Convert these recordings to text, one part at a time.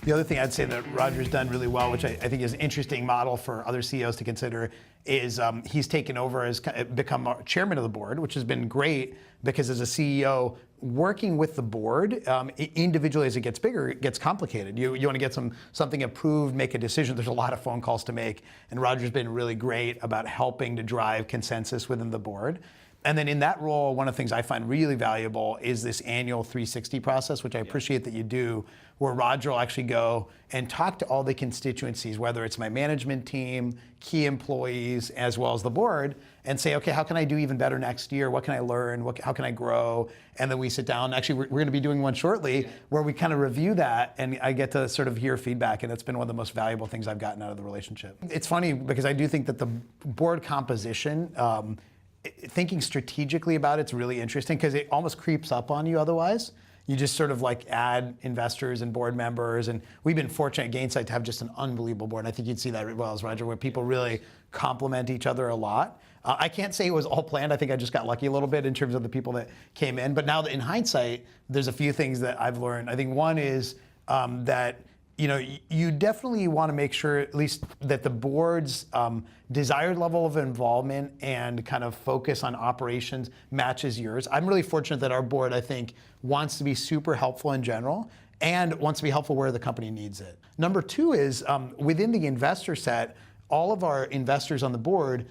The other thing I'd say that Roger's done really well, which I think is an interesting model for other CEOs to consider, is he's taken over as become chairman of the board, which has been great because as a CEO, working with the board individually as it gets bigger, it gets complicated. You want to get something approved, make a decision. There's a lot of phone calls to make, and Roger's been really great about helping to drive consensus within the board. And then in that role, one of the things I find really valuable is this annual 360 process, which I appreciate that you do, where Roger will actually go and talk to all the constituencies, whether it's my management team, key employees, as well as the board, and say, okay, how can I do even better next year? What can I learn? How can I grow? And then we sit down. Actually, we're going to be doing one shortly where we kind of review that, and I get to sort of hear feedback, and it's been one of the most valuable things I've gotten out of the relationship. It's funny because I do think that the board composition, thinking strategically about it's really interesting because it almost creeps up on you otherwise. You just sort of like add investors and board members, and we've been fortunate at Gainsight to have just an unbelievable board. And I think you'd see that as well as Roger, where people really complement each other a lot. I can't say it was all planned. I think I just got lucky a little bit in terms of the people that came in. But now that in hindsight, there's a few things that I've learned. I think one is that you definitely want to make sure at least that the board's desired level of involvement and kind of focus on operations matches yours. I'm really fortunate that our board, I think, wants to be super helpful in general and wants to be helpful where the company needs it. Number two is within the investor set, all of our investors on the board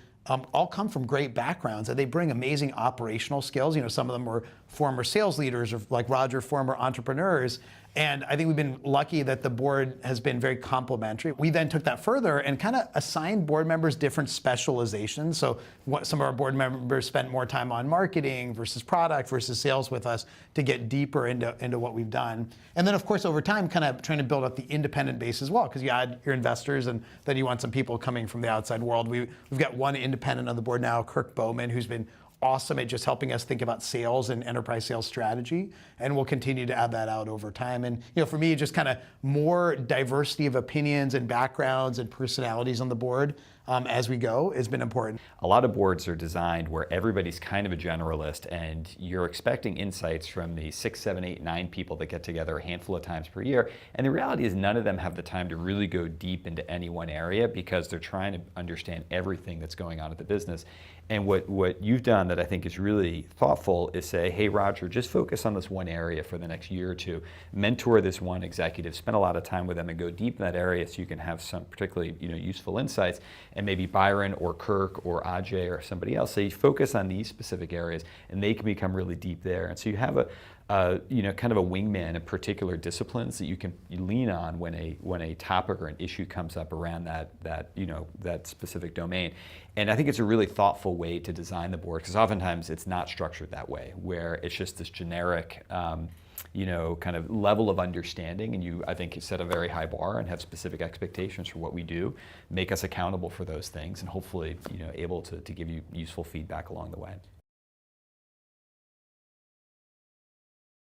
all come from great backgrounds, and they bring amazing operational skills. Some of them were former sales leaders, or like Roger, former entrepreneurs. And I think we've been lucky that the board has been very complimentary. We then took that further and kind of assigned board members different specializations. So some of our board members spent more time on marketing versus product versus sales with us to get deeper into what we've done. And then, of course, over time, kind of trying to build up the independent base as well, because you add your investors and then you want some people coming from the outside world. We've got one independent on the board now, Kirk Bowman, who's been awesome at just helping us think about sales and enterprise sales strategy, and we'll continue to add that out over time. And for me, just kind of more diversity of opinions and backgrounds and personalities on the board as we go has been important. A lot of boards are designed where everybody's kind of a generalist, and you're expecting insights from the 6, 7, 8, 9 people that get together a handful of times per year. And the reality is none of them have the time to really go deep into any one area because they're trying to understand everything that's going on at the business. And what you've done that I think is really thoughtful is say, hey, Roger, just focus on this one area for the next year or two. Mentor this one executive, spend a lot of time with them, and go deep in that area so you can have some particularly useful insights. And maybe Byron or Kirk or Ajay or somebody else say, focus on these specific areas, and they can become really deep there. And so you have kind of a wingman in particular disciplines that you lean on when a topic or an issue comes up around that specific domain. And I think it's a really thoughtful way to design the board, because oftentimes it's not structured that way, where it's just this generic kind of level of understanding, and I think, set a very high bar and have specific expectations for what we do, make us accountable for those things, and hopefully able to give you useful feedback along the way.